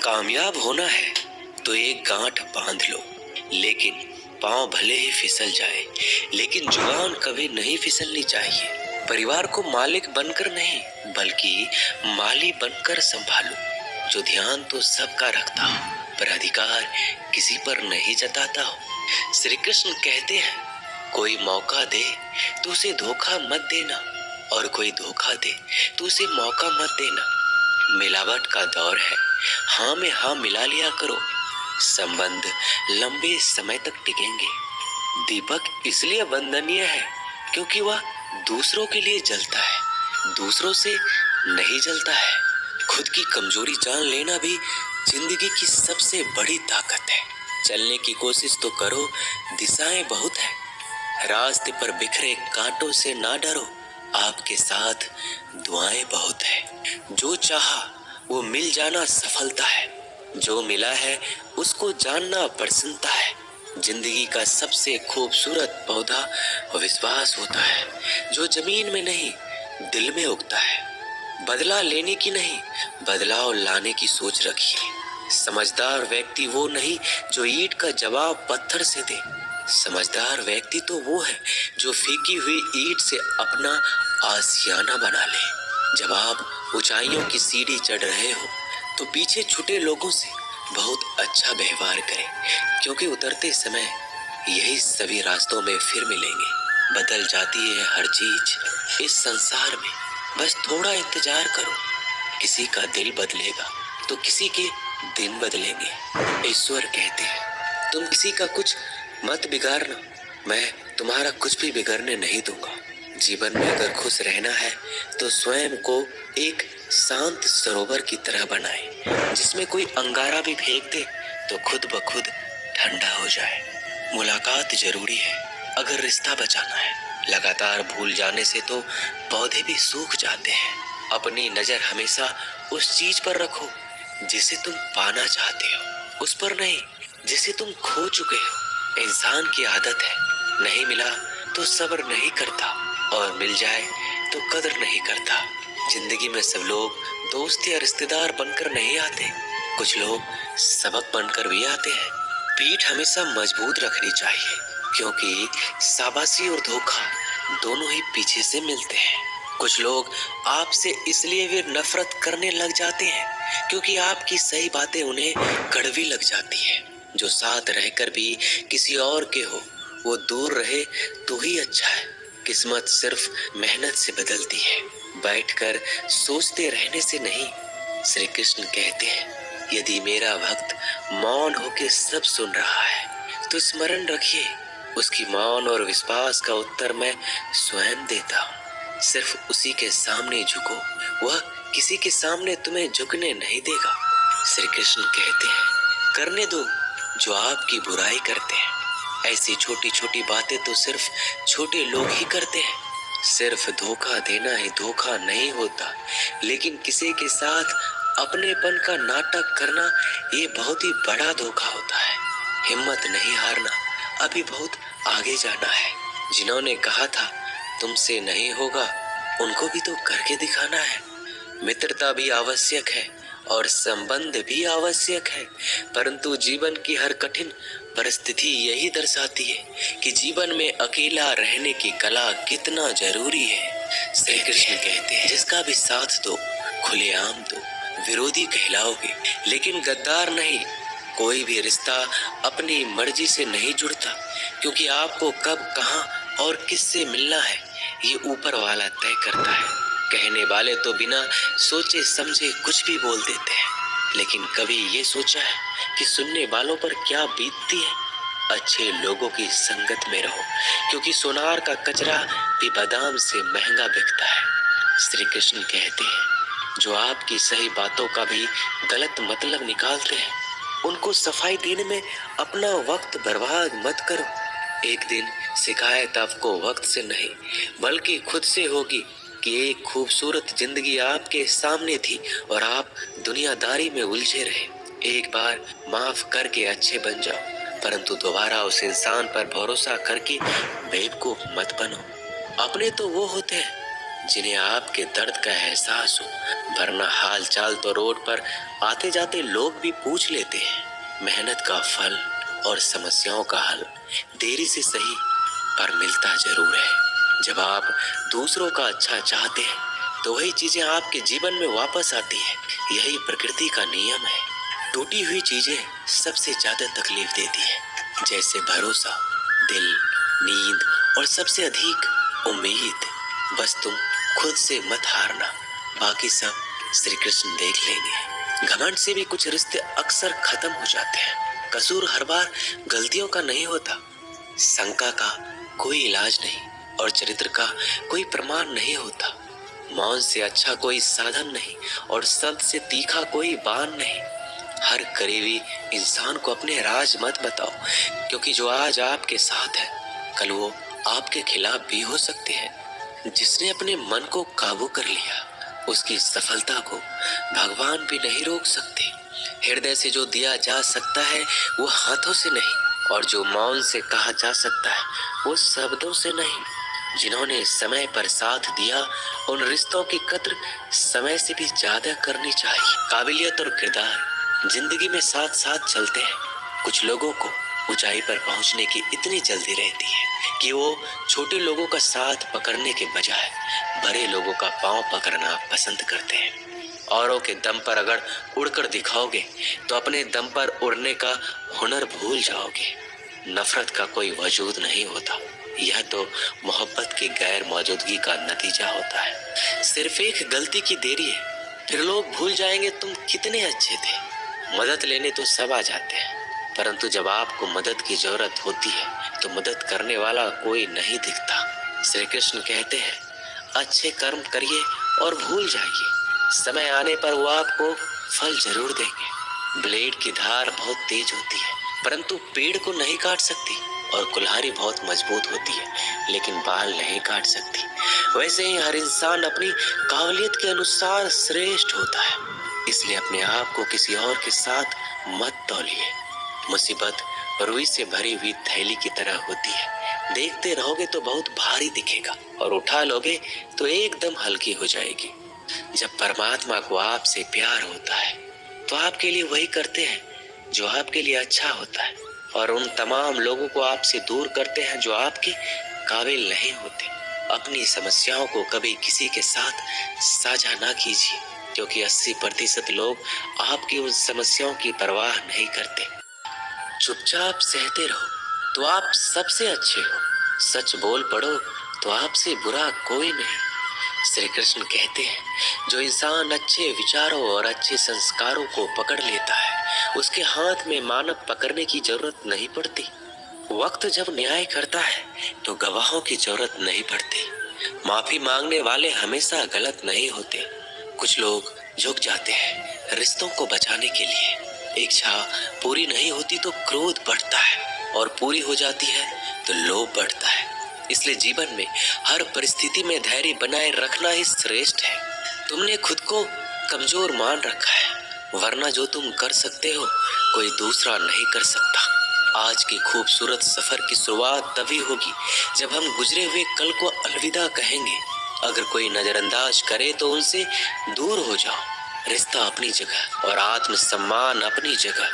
कामयाब होना है तो एक गांठ बांध लो, लेकिन पांव भले ही फिसल जाए, लेकिन जुबान कभी नहीं फिसलनी चाहिए। परिवार को मालिक बनकर नहीं, बल्कि माली बनकर संभालो, जो ध्यान तो सबका रखता हो, पर अधिकार किसी पर नहीं जताता हो। श्री कृष्ण कहते हैं, कोई मौका दे तो उसे धोखा मत देना, और कोई धोखा दे तो उसे मौका मत देना। मिलावट का दौर है, हाँ में हाँ मिला लिया करो, संबंध लंबे समय तक टिकेंगे। दीपक इसलिए वंदनीय है क्योंकि वह दूसरों के लिए जलता है, दूसरों से नहीं जलता है। खुद की कमजोरी जान लेना भी जिंदगी की सबसे बड़ी ताकत है। चलने की कोशिश तो करो, दिशाएं बहुत है। रास्ते पर बिखरे कांटों से ना डरो, आपके साथ दुआएं बहुत है। जो चाहा वो मिल जाना सफलता है, जो मिला है उसको जानना प्रसन्नता है। जिंदगी का सबसे खूबसूरत पौधा विश्वास होता है, जो जमीन में नहीं दिल में उगता है। बदला लेने की नहीं, बदलाव लाने की सोच रखिए। समझदार व्यक्ति वो नहीं जो ईंट का जवाब पत्थर से दे, समझदार व्यक्ति तो वो है जो फेंकी हुई ईंट से अपना आशियाना बना ले। जब आप ऊंचाइयों की सीढ़ी चढ़ रहे हो तो पीछे छूटे लोगों से बहुत अच्छा व्यवहार करें, क्योंकि उतरते समय यही सभी रास्तों में फिर मिलेंगे। बदल जाती है हर चीज इस संसार में, बस थोड़ा इंतजार करो। किसी का दिल बदलेगा तो किसी के दिन बदलेंगे। ईश्वर कहते हैं, तुम किसी का कुछ मत बिगाड़ना, मैं तुम्हारा कुछ भी बिगड़ने नहीं दूंगा। जीवन में अगर खुश रहना है तो स्वयं को एक शांत सरोवर की तरह बनाए, जिसमें कोई अंगारा भी फेंक दे तो खुद ब खुद ठंडा हो जाए। मुलाकात जरूरी है अगर रिश्ता बचाना है। लगातार भूल जाने से तो पौधे भी सूख जाते हैं। अपनी नजर हमेशा उस चीज पर रखो जिसे तुम पाना चाहते हो, उस पर नहीं जिसे तुम खो चुके हो। इंसान की आदत है, नहीं मिला तो सब्र नहीं करता, और मिल जाए तो कदर नहीं करता। जिंदगी में सब लोग दोस्त या रिश्तेदार बनकर नहीं आते, कुछ लोग सबक बनकर भी आते हैं। पीठ हमेशा मजबूत रखनी चाहिए, क्योंकि शाबाशी और धोखा दोनों ही पीछे से मिलते हैं। कुछ लोग आपसे इसलिए भी नफरत करने लग जाते हैं क्योंकि आपकी सही बातें उन्हें कड़वी लग जाती है। जो साथ रहकर भी किसी और के हो, वो दूर रहे तो ही अच्छा है। किस्मत सिर्फ मेहनत से बदलती है, बैठकर सोचते रहने से नहीं। श्री कृष्ण कहते हैं, यदि मेरा भक्त मौन होके सब सुन रहा है तो स्मरण रखिए, उसकी मौन और विश्वास का उत्तर मैं स्वयं देता हूँ। सिर्फ उसी के सामने झुको, वह किसी के सामने तुम्हें झुकने नहीं देगा। श्री कृष्ण कहते हैं, करने दो जो आपकी बुराई करते हैं। ऐसी छोटी छोटी बातें तो सिर्फ छोटे लोग ही करते हैं। सिर्फ धोखा देना ही धोखा नहीं होता, लेकिन किसी के साथ अपनेपन का नाटक करना ये बहुत ही बड़ा धोखा होता है। हिम्मत नहीं हारना, अभी बहुत आगे जाना है। जिन्होंने कहा था तुमसे नहीं होगा, उनको भी तो करके दिखाना है। मित्रता भी आवश्यक है और संबंध भी आवश्यक है, परंतु जीवन की हर कठिन परिस्थिति यही दर्शाती है कि जीवन में अकेला रहने की कला कितना जरूरी है। श्री कृष्ण कहते हैं, जिसका भी साथ दो खुलेआम दो, विरोधी कहलाओगे लेकिन गद्दार नहीं। कोई भी रिश्ता अपनी मर्जी से नहीं जुड़ता, क्योंकि आपको कब, कहां और किससे मिलना है ये ऊपर वाला तय करता है। कहने वाले तो बिना सोचे समझे कुछ भी बोल देते हैं, लेकिन कभी ये सोचा है कि सुनने वालों पर क्या बीतती है? अच्छे लोगों की संगत में रहो, क्योंकि सोनार का कचरा भी बादाम से महंगा बिकता है। श्री कृष्ण कहते हैं, जो आपकी सही बातों का भी गलत मतलब निकालते हैं, उनको सफाई देने में अपना वक्त बर्बाद मत करो। एक दिन शिकायत आपको वक्त से नहीं बल्कि खुद से होगी कि एक खूबसूरत जिंदगी आपके सामने थी और आप दुनियादारी में उलझे रहे। एक बार माफ करके अच्छे बन जाओ, परंतु दोबारा उस इंसान पर भरोसा करके बेवकूफ मत बनो। अपने तो वो होते हैं जिन्हें आपके दर्द का एहसास हो, वरना हाल चाल तो रोड पर आते जाते लोग भी पूछ लेते हैं। मेहनत का फल और समस्याओं का हल देरी से सही पर मिलता जरूर है। जब आप दूसरों का अच्छा चाहते हैं तो वही चीजें आपके जीवन में वापस आती है। यही प्रकृति का नियम है। टूटी हुई चीजें सबसे ज्यादा तकलीफ देती है, जैसे भरोसा, दिल, नींद और सबसे अधिक उम्मीद। बस तुम खुद से मत हारना, बाकी सब श्री कृष्ण देख लेंगे। घमंड से भी कुछ रिश्ते अक्सर खत्म हो जाते हैं। कसूर हर बार गलतियों का नहीं होता, शंका का कोई इलाज नहीं और चरित्र का कोई प्रमाण नहीं होता। मौन से अच्छा कोई साधन नहीं और शब्द से तीखा कोई बाण नहीं। हर करीबी इंसान को अपने राज मत बताओ, क्योंकि जो आज आपके साथ है कल वो आपके खिलाफ भी हो सकते हैं। जिसने अपने मन को काबू कर लिया उसकी सफलता को भगवान भी नहीं रोक सकते। हृदय से जो दिया जा सकता है वो हाथों से नहीं, और जो मौन से कहा जा सकता है वो शब्दों से नहीं। जिन्होंने समय पर साथ दिया उन रिश्तों की कद्र समय से भी ज्यादा करनी चाहिए। काबिलियत और किरदार जिंदगी में साथ साथ चलते हैं। कुछ लोगों को ऊंचाई पर पहुंचने की इतनी जल्दी रहती है कि वो छोटे लोगों का साथ पकड़ने के बजाय बड़े लोगों का पांव पकड़ना पसंद करते हैं। औरों के दम पर अगर उड़कर दिखाओगे तो अपने दम पर उड़ने का हुनर भूल जाओगे। नफरत का कोई वजूद नहीं होता, यह तो मोहब्बत की गैर मौजूदगी का नतीजा होता है। सिर्फ एक गलती की देरी है, फिर लोग भूल जाएंगे तुम कितने अच्छे थे। मदद लेने तो सब आ जाते हैं, परंतु जब आपको मदद की जरूरत होती है तो मदद करने वाला कोई नहीं दिखता। श्री कृष्ण कहते हैं, अच्छे कर्म करिए और भूल जाइए, समय आने पर वो आपको फल जरूर देंगे। ब्लेड की धार बहुत तेज होती है, परंतु पेड़ को नहीं काट सकती, और कुल्हाड़ी बहुत मजबूत होती है लेकिन बाल नहीं काट सकती। वैसे ही हर इंसान अपनी काबिलियत के अनुसार श्रेष्ठ होता है, इसलिए अपने आप को किसी और के साथ मत तौलिए। मुसीबत रुई से भरी हुई थैली की तरह होती है, देखते रहोगे तो बहुत भारी दिखेगा और उठा लोगे तो एकदम हल्की हो जाएगी। जब परमात्मा को आपसे प्यार होता है तो आपके लिए वही करते हैं जो आपके लिए अच्छा होता है, और उन तमाम लोगों को आपसे दूर करते हैं जो आपके काबिल नहीं होते। अपनी समस्याओं को कभी किसी के साथ साझा ना कीजिए, क्योंकि 80% लोग आपकी उन समस्याओं की परवाह नहीं करते। चुपचाप सहते रहो तो आप सबसे अच्छे हो, सच बोल पड़ो तो आपसे बुरा कोई नहीं। श्री कृष्ण कहते हैं, जो इंसान अच्छे विचारों और अच्छे संस्कारों को पकड़ लेता है उसके हाथ में मानव पकड़ने की जरूरत नहीं पड़ती। वक्त जब न्याय करता है तो गवाहों की जरूरत नहीं पड़ती। माफी मांगने वाले हमेशा गलत नहीं होते। कुछ लोग झुक जाते हैं रिश्तों को बचाने के लिए। इच्छा पूरी नहीं होती तो क्रोध बढ़ता है, और पूरी हो जाती है तो लोभ बढ़ता है। इसलिए जीवन में हर परिस्थिति में धैर्य बनाए रखना ही श्रेष्ठ है। तुमने खुद को कमजोर मान रखा है, वरना जो तुम कर सकते हो कोई दूसरा नहीं कर सकता। आज की खूबसूरत सफर की शुरुआत तभी होगी जब हम गुजरे हुए कल को अलविदा कहेंगे। अगर कोई नजरअंदाज करे तो उनसे दूर हो जाओ। रिश्ता अपनी जगह और आत्मसम्मान अपनी जगह।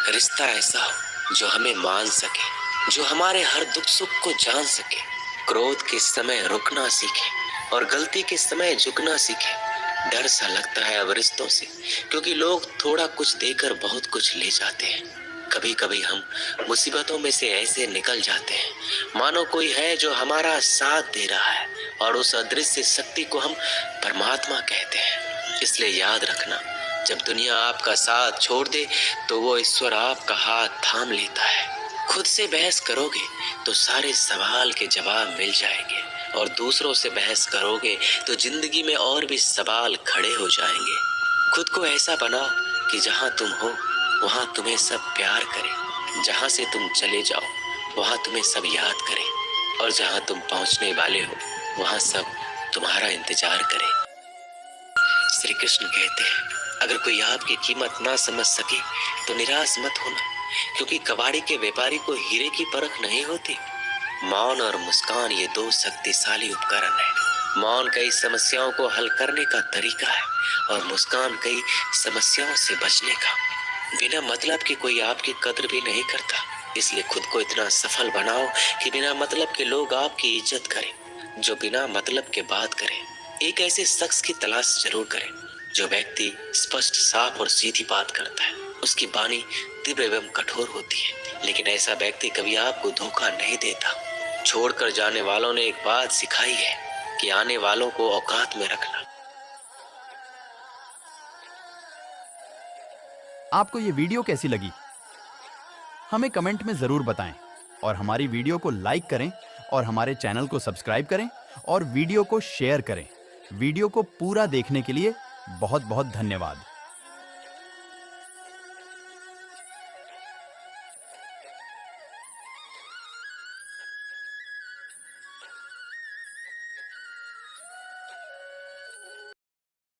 रिश्ता ऐसा हो जो हमें मान सके, जो हमारे हर दुख सुख को जान सके, क्रोध के समय रुकना सीखे और गलती के समय झुकना सीखे। डर सा लगता है अब रिश्तों से, क्योंकि लोग थोड़ा कुछ देकर बहुत कुछ ले जाते हैं। कभी कभी हम मुसीबतों में से ऐसे निकल जाते हैं मानो कोई है जो हमारा साथ दे रहा है, और उस अदृश्य शक्ति को हम परमात्मा कहते हैं। इसलिए याद रखना, जब दुनिया आपका साथ छोड़ दे तो वो ईश्वर आपका हाथ थाम लेता है। खुद से बहस करोगे तो सारे सवाल के जवाब मिल जाएंगे, और दूसरों से बहस करोगे तो जिंदगी में और भी सवाल खड़े हो जाएंगे। खुद को ऐसा बनाओ कि जहां तुम हो वहां तुम्हें सब प्यार करें, जहां से तुम चले जाओ वहां तुम्हें सब याद करें, और जहां तुम पहुंचने वाले हो वहां सब तुम्हारा इंतजार करें। श्री कृष्ण कहते हैं, अगर कोई आपकी कीमत ना समझ सके तो निराश मत होना, क्योंकि कबाड़ी के व्यापारी को हीरे की परख नहीं होती। मौन और मुस्कान ये दो शक्तिशाली उपकरण हैं। मौन कई समस्याओं को हल करने का तरीका है और मुस्कान कई समस्याओं से बचने का। बिना मतलब के कोई आपकी कद्र भी नहीं करता, इसलिए खुद को इतना सफल बनाओ कि बिना मतलब के लोग आपकी इज्जत करें। जो बिना मतलब के बात करे, एक ऐसे शख्स की तलाश जरूर करें जो व्यक्ति स्पष्ट, साफ और सीधी बात करता है। उसकी वाणी तीव्र एवं कठोर होती है, लेकिन ऐसा व्यक्ति कभी आपको धोखा नहीं देता। छोड़कर जाने वालों ने एक बात सिखाई है कि आने वालों को औकात में रखना। आपको ये वीडियो कैसी लगी? हमें कमेंट में जरूर बताएं और हमारी वीडियो को लाइक करें और हमारे चैनल को सब्सक्राइब करें और वीडियो को शेयर करें। वीडियो को पूरा देखने के लिए बहुत बहुत धन्यवाद।